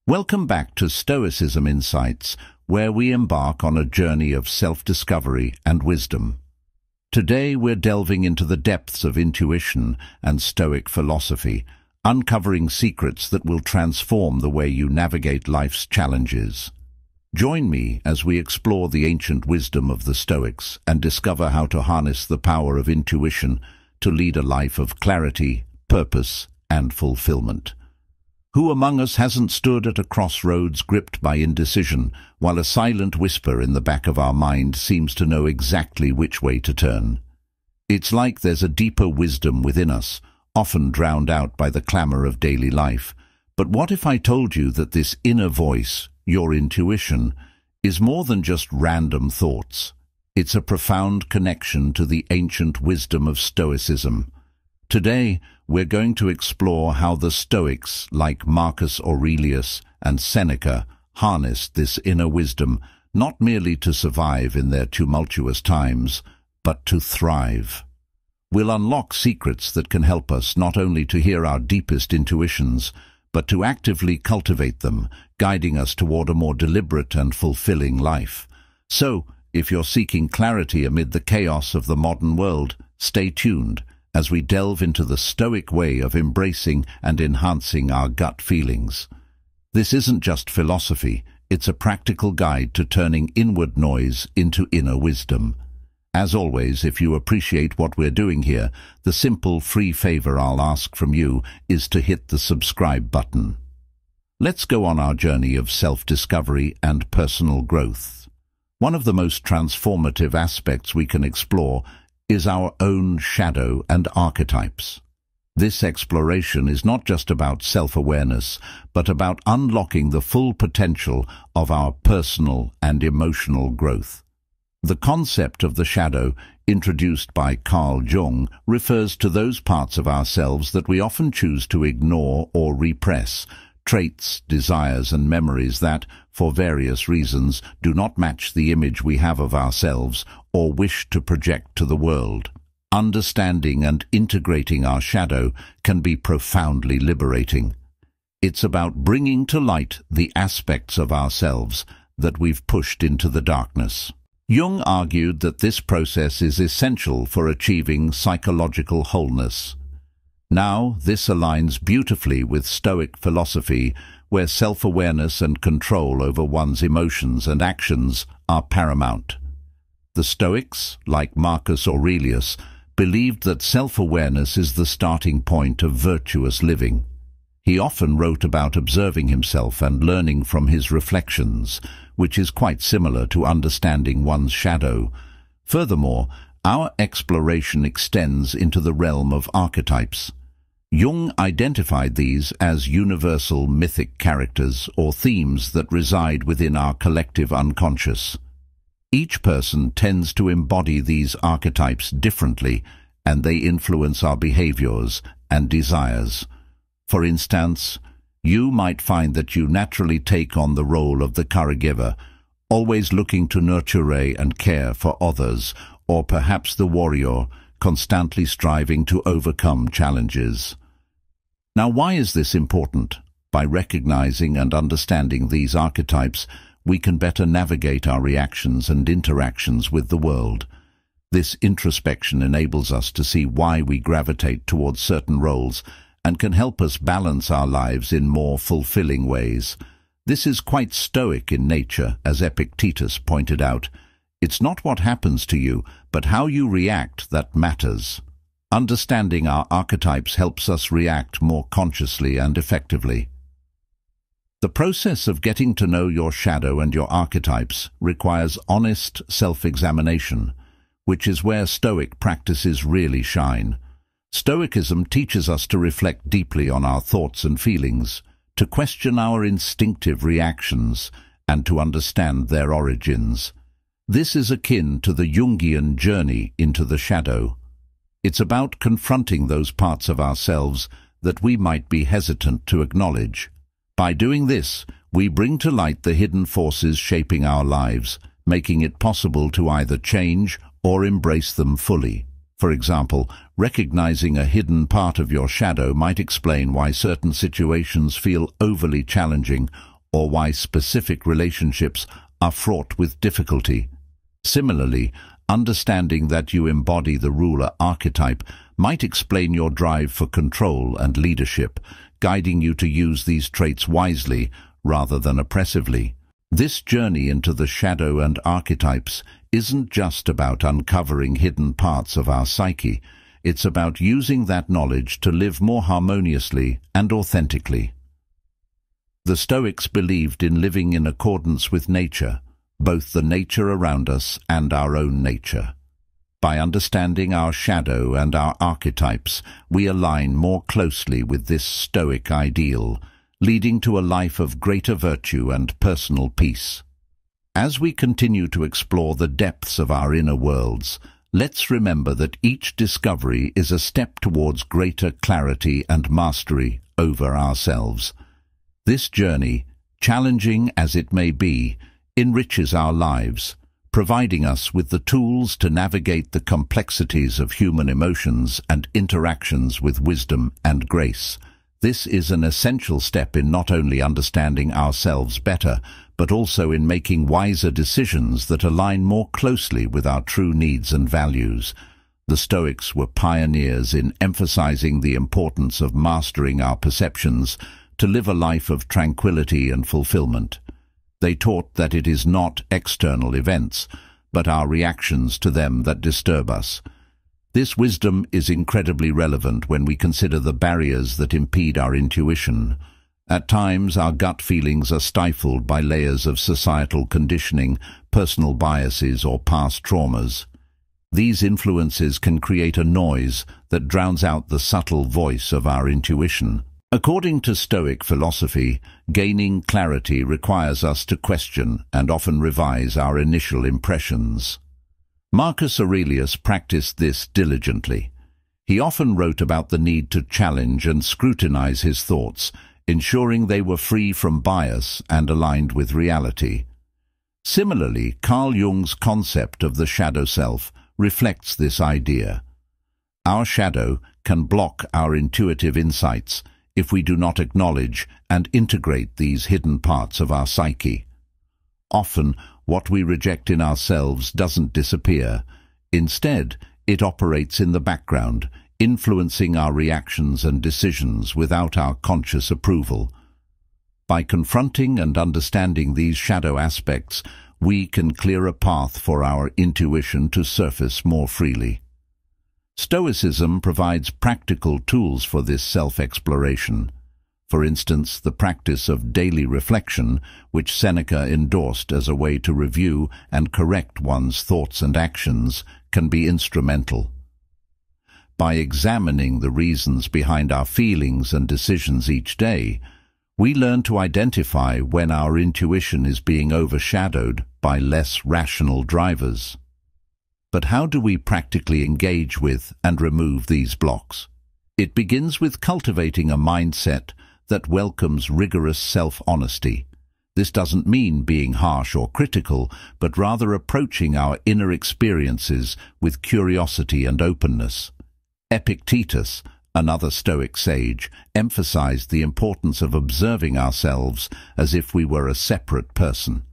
Welcome back to Stoicism Insights, where we embark on a journey of self-discovery and wisdom. Today we're delving into the depths of intuition and Stoic philosophy, uncovering secrets that will transform the way you navigate life's challenges. Join me as we explore the ancient wisdom of the Stoics and discover how to harness the power of intuition to lead a life of clarity, purpose, and fulfillment. Who among us hasn't stood at a crossroads gripped by indecision, while a silent whisper in the back of our mind seems to know exactly which way to turn? It's like there's a deeper wisdom within us, often drowned out by the clamor of daily life. But what if I told you that this inner voice, your intuition, is more than just random thoughts? It's a profound connection to the ancient wisdom of Stoicism. Today, we're going to explore how the Stoics, like Marcus Aurelius and Seneca, harnessed this inner wisdom, not merely to survive in their tumultuous times, but to thrive. We'll unlock secrets that can help us not only to hear our deepest intuitions, but to actively cultivate them, guiding us toward a more deliberate and fulfilling life. So, if you're seeking clarity amid the chaos of the modern world, stay tuned as we delve into the Stoic way of embracing and enhancing our gut feelings. This isn't just philosophy, it's a practical guide to turning inward noise into inner wisdom. As always, if you appreciate what we're doing here, the simple free favor I'll ask from you is to hit the subscribe button. Let's go on our journey of self-discovery and personal growth. One of the most transformative aspects we can explore is our own shadow and archetypes. This exploration is not just about self-awareness, but about unlocking the full potential of our personal and emotional growth. The concept of the shadow, introduced by Carl Jung, refers to those parts of ourselves that we often choose to ignore or repress, traits, desires, and memories that, for various reasons, do not match the image we have of ourselves or wish to project to the world. Understanding and integrating our shadow can be profoundly liberating. It's about bringing to light the aspects of ourselves that we've pushed into the darkness. Jung argued that this process is essential for achieving psychological wholeness. Now, this aligns beautifully with Stoic philosophy, where self-awareness and control over one's emotions and actions are paramount. The Stoics, like Marcus Aurelius, believed that self-awareness is the starting point of virtuous living. He often wrote about observing himself and learning from his reflections, which is quite similar to understanding one's shadow. Furthermore, our exploration extends into the realm of archetypes. Jung identified these as universal mythic characters or themes that reside within our collective unconscious. Each person tends to embody these archetypes differently, and they influence our behaviors and desires. For instance, you might find that you naturally take on the role of the caregiver, always looking to nurture and care for others, or perhaps the warrior, constantly striving to overcome challenges. Now, why is this important? By recognizing and understanding these archetypes, we can better navigate our reactions and interactions with the world. This introspection enables us to see why we gravitate towards certain roles and can help us balance our lives in more fulfilling ways. This is quite Stoic in nature, as Epictetus pointed out. It's not what happens to you, but how you react that matters. Understanding our archetypes helps us react more consciously and effectively. The process of getting to know your shadow and your archetypes requires honest self-examination, which is where Stoic practices really shine. Stoicism teaches us to reflect deeply on our thoughts and feelings, to question our instinctive reactions, and to understand their origins. This is akin to the Jungian journey into the shadow. It's about confronting those parts of ourselves that we might be hesitant to acknowledge. By doing this, we bring to light the hidden forces shaping our lives, making it possible to either change or embrace them fully. For example, recognizing a hidden part of your shadow might explain why certain situations feel overly challenging or why specific relationships are fraught with difficulty. Similarly, understanding that you embody the ruler archetype might explain your drive for control and leadership, guiding you to use these traits wisely rather than oppressively. This journey into the shadow and archetypes isn't just about uncovering hidden parts of our psyche. It's about using that knowledge to live more harmoniously and authentically. The Stoics believed in living in accordance with nature, both the nature around us and our own nature. By understanding our shadow and our archetypes, we align more closely with this Stoic ideal, leading to a life of greater virtue and personal peace. As we continue to explore the depths of our inner worlds, let's remember that each discovery is a step towards greater clarity and mastery over ourselves. This journey, challenging as it may be, enriches our lives, providing us with the tools to navigate the complexities of human emotions and interactions with wisdom and grace. This is an essential step in not only understanding ourselves better, but also in making wiser decisions that align more closely with our true needs and values. The Stoics were pioneers in emphasizing the importance of mastering our perceptions to live a life of tranquility and fulfillment. They taught that it is not external events, but our reactions to them that disturb us. This wisdom is incredibly relevant when we consider the barriers that impede our intuition. At times, our gut feelings are stifled by layers of societal conditioning, personal biases, or past traumas. These influences can create a noise that drowns out the subtle voice of our intuition. According to Stoic philosophy, gaining clarity requires us to question and often revise our initial impressions. Marcus Aurelius practiced this diligently. He often wrote about the need to challenge and scrutinize his thoughts, ensuring they were free from bias and aligned with reality. Similarly, Carl Jung's concept of the shadow self reflects this idea. Our shadow can block our intuitive insights if we do not acknowledge and integrate these hidden parts of our psyche. Often, what we reject in ourselves doesn't disappear. Instead, it operates in the background, influencing our reactions and decisions without our conscious approval. By confronting and understanding these shadow aspects, we can clear a path for our intuition to surface more freely. Stoicism provides practical tools for this self-exploration. For instance, the practice of daily reflection, which Seneca endorsed as a way to review and correct one's thoughts and actions, can be instrumental. By examining the reasons behind our feelings and decisions each day, we learn to identify when our intuition is being overshadowed by less rational drivers. But how do we practically engage with and remove these blocks? It begins with cultivating a mindset that welcomes rigorous self-honesty. This doesn't mean being harsh or critical, but rather approaching our inner experiences with curiosity and openness. Epictetus, another Stoic sage, emphasized the importance of observing ourselves as if we were a separate person.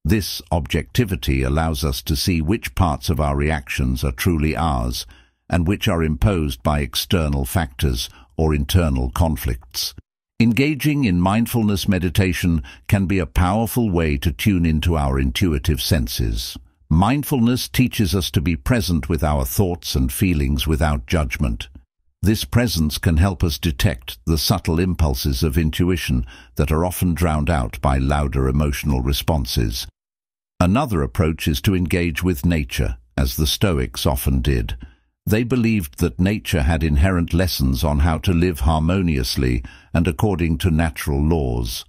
This objectivity allows us to see which parts of our reactions are truly ours and which are imposed by external factors or internal conflicts. Engaging in mindfulness meditation can be a powerful way to tune into our intuitive senses. Mindfulness teaches us to be present with our thoughts and feelings without judgment. This presence can help us detect the subtle impulses of intuition that are often drowned out by louder emotional responses. Another approach is to engage with nature, as the Stoics often did. They believed that nature had inherent lessons on how to live harmoniously and according to natural laws.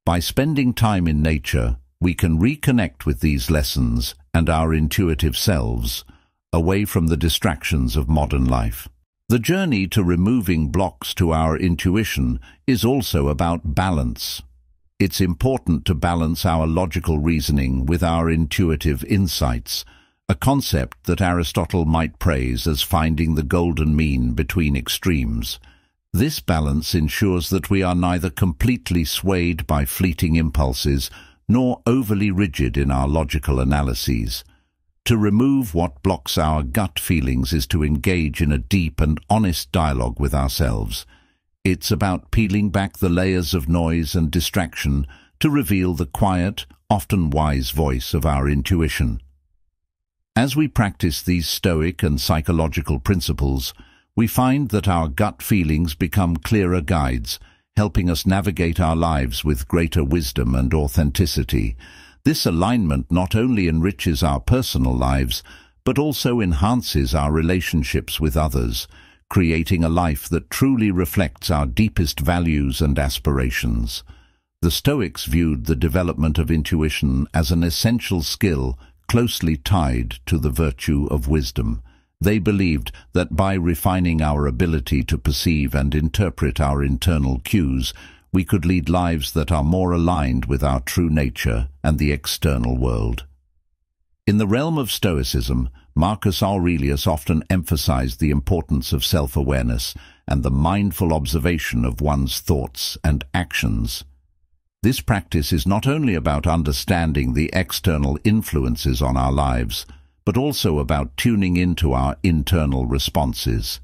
By spending time in nature, we can reconnect with these lessons and our intuitive selves, away from the distractions of modern life. The journey to removing blocks to our intuition is also about balance. It's important to balance our logical reasoning with our intuitive insights, a concept that Aristotle might praise as finding the golden mean between extremes. This balance ensures that we are neither completely swayed by fleeting impulses nor overly rigid in our logical analyses. To remove what blocks our gut feelings is to engage in a deep and honest dialogue with ourselves. It's about peeling back the layers of noise and distraction to reveal the quiet, often wise voice of our intuition. As we practice these Stoic and psychological principles, we find that our gut feelings become clearer guides, helping us navigate our lives with greater wisdom and authenticity. This alignment not only enriches our personal lives, but also enhances our relationships with others, creating a life that truly reflects our deepest values and aspirations. The Stoics viewed the development of intuition as an essential skill closely tied to the virtue of wisdom. They believed that by refining our ability to perceive and interpret our internal cues, we could lead lives that are more aligned with our true nature and the external world. In the realm of Stoicism, Marcus Aurelius often emphasized the importance of self-awareness and the mindful observation of one's thoughts and actions. This practice is not only about understanding the external influences on our lives, but also about tuning into our internal responses.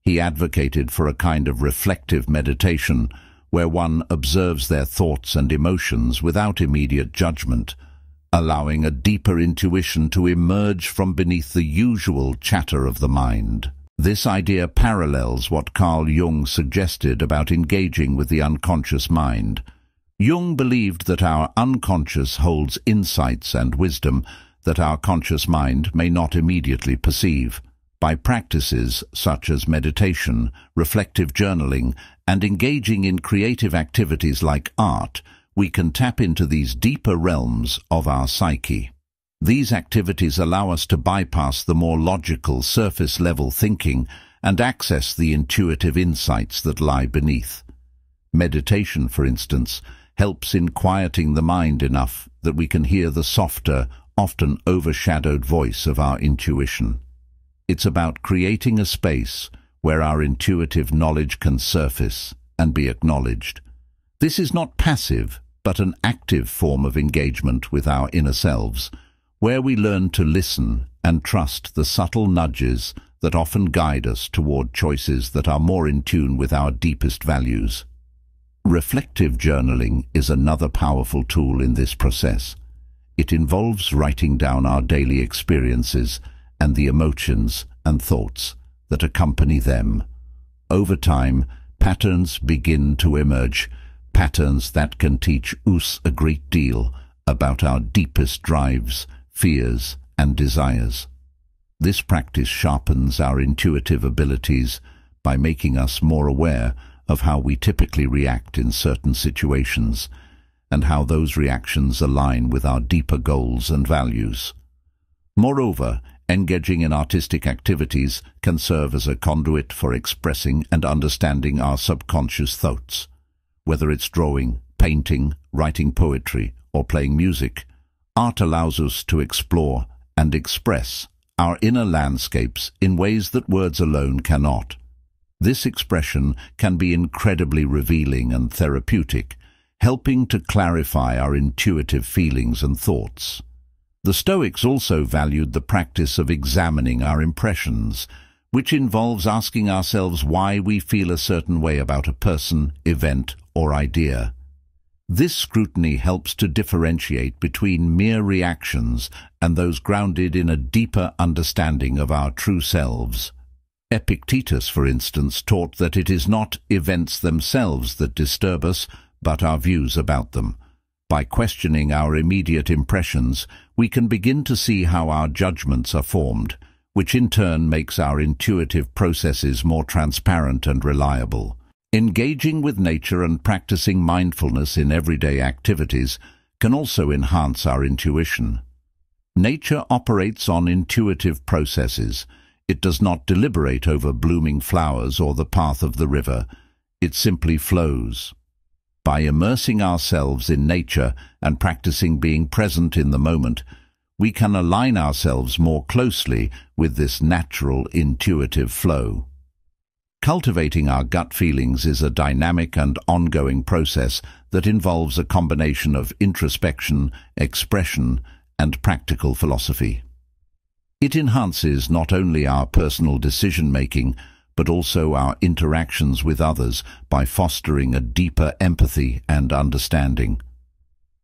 He advocated for a kind of reflective meditation where one observes their thoughts and emotions without immediate judgment, allowing a deeper intuition to emerge from beneath the usual chatter of the mind. This idea parallels what Carl Jung suggested about engaging with the unconscious mind. Jung believed that our unconscious holds insights and wisdom that our conscious mind may not immediately perceive. By practices such as meditation, reflective journaling, and engaging in creative activities like art, we can tap into these deeper realms of our psyche. These activities allow us to bypass the more logical, surface-level thinking and access the intuitive insights that lie beneath. Meditation, for instance, helps in quieting the mind enough that we can hear the softer, often overshadowed voice of our intuition. It's about creating a space where our intuitive knowledge can surface and be acknowledged. This is not passive, but an active form of engagement with our inner selves, where we learn to listen and trust the subtle nudges that often guide us toward choices that are more in tune with our deepest values. Reflective journaling is another powerful tool in this process. It involves writing down our daily experiences and the emotions and thoughts that accompany them. Over time, patterns begin to emerge, patterns that can teach us a great deal about our deepest drives, fears, and desires. This practice sharpens our intuitive abilities by making us more aware of how we typically react in certain situations and how those reactions align with our deeper goals and values. Moreover, engaging in artistic activities can serve as a conduit for expressing and understanding our subconscious thoughts. Whether it's drawing, painting, writing poetry, or playing music, art allows us to explore and express our inner landscapes in ways that words alone cannot. This expression can be incredibly revealing and therapeutic, helping to clarify our intuitive feelings and thoughts. The Stoics also valued the practice of examining our impressions, which involves asking ourselves why we feel a certain way about a person, event, or idea. This scrutiny helps to differentiate between mere reactions and those grounded in a deeper understanding of our true selves. Epictetus, for instance, taught that it is not events themselves that disturb us, but our views about them. By questioning our immediate impressions, we can begin to see how our judgments are formed, which in turn makes our intuitive processes more transparent and reliable. Engaging with nature and practicing mindfulness in everyday activities can also enhance our intuition. Nature operates on intuitive processes. It does not deliberate over blooming flowers or the path of the river. It simply flows. By immersing ourselves in nature and practicing being present in the moment, we can align ourselves more closely with this natural, intuitive flow. Cultivating our gut feelings is a dynamic and ongoing process that involves a combination of introspection, expression, and practical philosophy. It enhances not only our personal decision-making, but also our interactions with others by fostering a deeper empathy and understanding.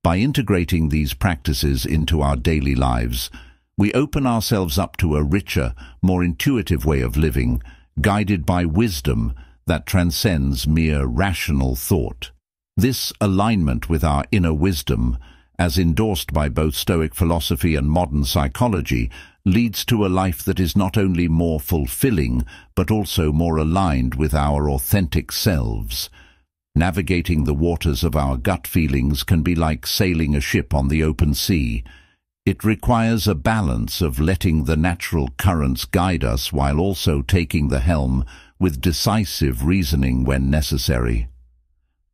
By integrating these practices into our daily lives, we open ourselves up to a richer, more intuitive way of living, guided by wisdom that transcends mere rational thought. This alignment with our inner wisdom, as endorsed by both Stoic philosophy and modern psychology, leads to a life that is not only more fulfilling, but also more aligned with our authentic selves. Navigating the waters of our gut feelings can be like sailing a ship on the open sea. It requires a balance of letting the natural currents guide us while also taking the helm with decisive reasoning when necessary.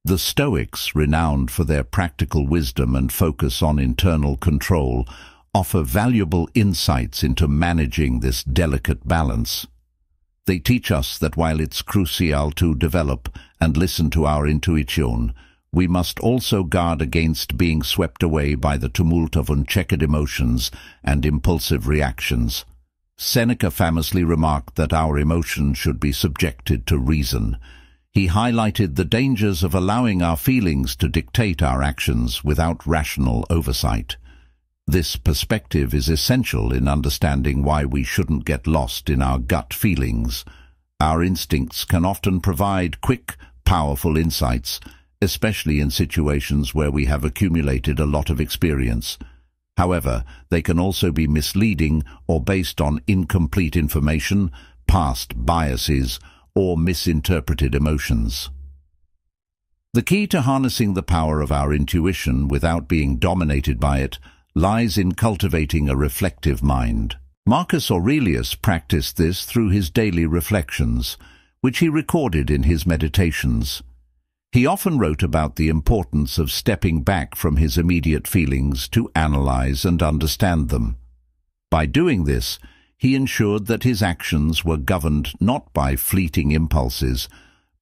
The Stoics, renowned for their practical wisdom and focus on internal control, offer valuable insights into managing this delicate balance. They teach us that while it's crucial to develop and listen to our intuition, we must also guard against being swept away by the tumult of unchecked emotions and impulsive reactions. Seneca famously remarked that our emotions should be subjected to reason. He highlighted the dangers of allowing our feelings to dictate our actions without rational oversight. This perspective is essential in understanding why we shouldn't get lost in our gut feelings. Our instincts can often provide quick, powerful insights, especially in situations where we have accumulated a lot of experience. However, they can also be misleading or based on incomplete information, past biases, or misinterpreted emotions. The key to harnessing the power of our intuition without being dominated by it lies in cultivating a reflective mind. Marcus Aurelius practiced this through his daily reflections, which he recorded in his meditations. He often wrote about the importance of stepping back from his immediate feelings to analyze and understand them. By doing this, he ensured that his actions were governed not by fleeting impulses,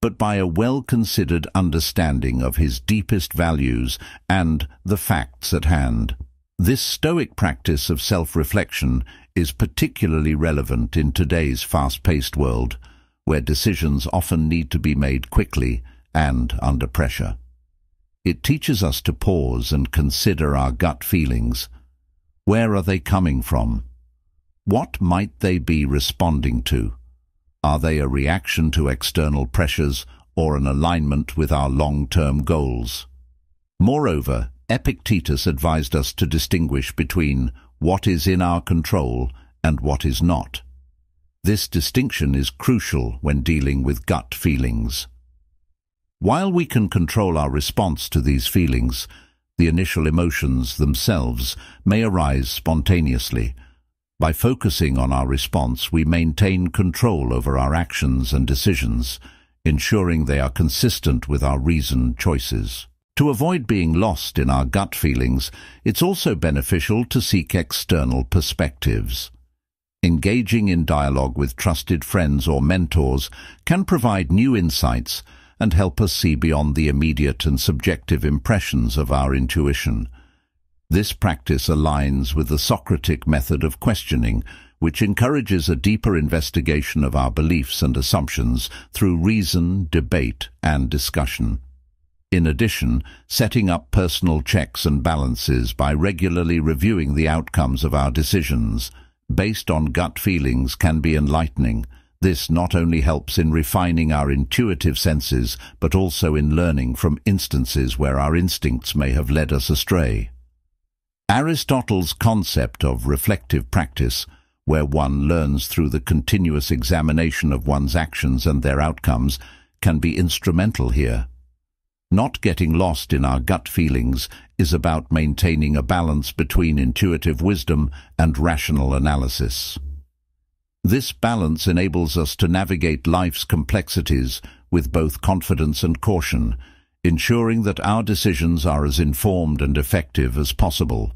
but by a well-considered understanding of his deepest values and the facts at hand. This Stoic practice of self-reflection is particularly relevant in today's fast-paced world, where decisions often need to be made quickly and under pressure. It teaches us to pause and consider our gut feelings. Where are they coming from? What might they be responding to? Are they a reaction to external pressures or an alignment with our long-term goals? Moreover, Epictetus advised us to distinguish between what is in our control and what is not. This distinction is crucial when dealing with gut feelings. While we can control our response to these feelings, the initial emotions themselves may arise spontaneously. By focusing on our response, we maintain control over our actions and decisions, ensuring they are consistent with our reasoned choices. To avoid being lost in our gut feelings, it's also beneficial to seek external perspectives. Engaging in dialogue with trusted friends or mentors can provide new insights and help us see beyond the immediate and subjective impressions of our intuition. This practice aligns with the Socratic method of questioning, which encourages a deeper investigation of our beliefs and assumptions through reason, debate, and discussion. In addition, setting up personal checks and balances by regularly reviewing the outcomes of our decisions based on gut feelings can be enlightening. This not only helps in refining our intuitive senses, but also in learning from instances where our instincts may have led us astray. Aristotle's concept of reflective practice, where one learns through the continuous examination of one's actions and their outcomes, can be instrumental here. Not getting lost in our gut feelings is about maintaining a balance between intuitive wisdom and rational analysis. This balance enables us to navigate life's complexities with both confidence and caution, ensuring that our decisions are as informed and effective as possible.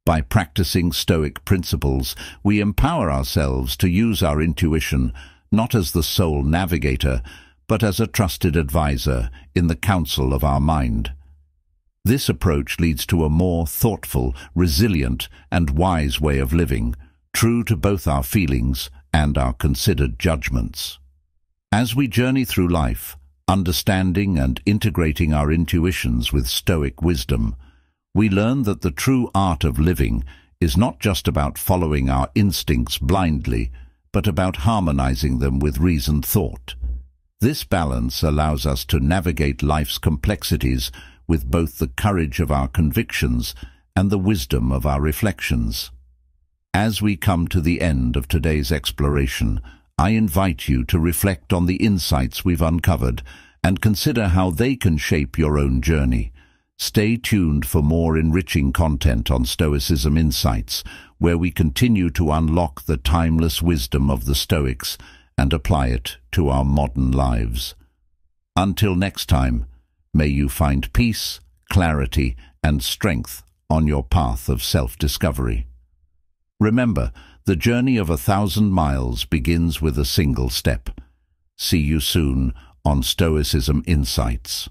By practicing Stoic principles, we empower ourselves to use our intuition not as the sole navigator, but as a trusted advisor in the counsel of our mind. This approach leads to a more thoughtful, resilient, and wise way of living, true to both our feelings and our considered judgments. As we journey through life, understanding and integrating our intuitions with Stoic wisdom, we learn that the true art of living is not just about following our instincts blindly, but about harmonizing them with reasoned thought. This balance allows us to navigate life's complexities with both the courage of our convictions and the wisdom of our reflections. As we come to the end of today's exploration, I invite you to reflect on the insights we've uncovered and consider how they can shape your own journey. Stay tuned for more enriching content on Stoicism Insights, where we continue to unlock the timeless wisdom of the Stoics and apply it to our modern lives. Until next time, may you find peace, clarity, and strength on your path of self-discovery. Remember, the journey of 1,000 miles begins with a single step. See you soon on Stoicism Insights.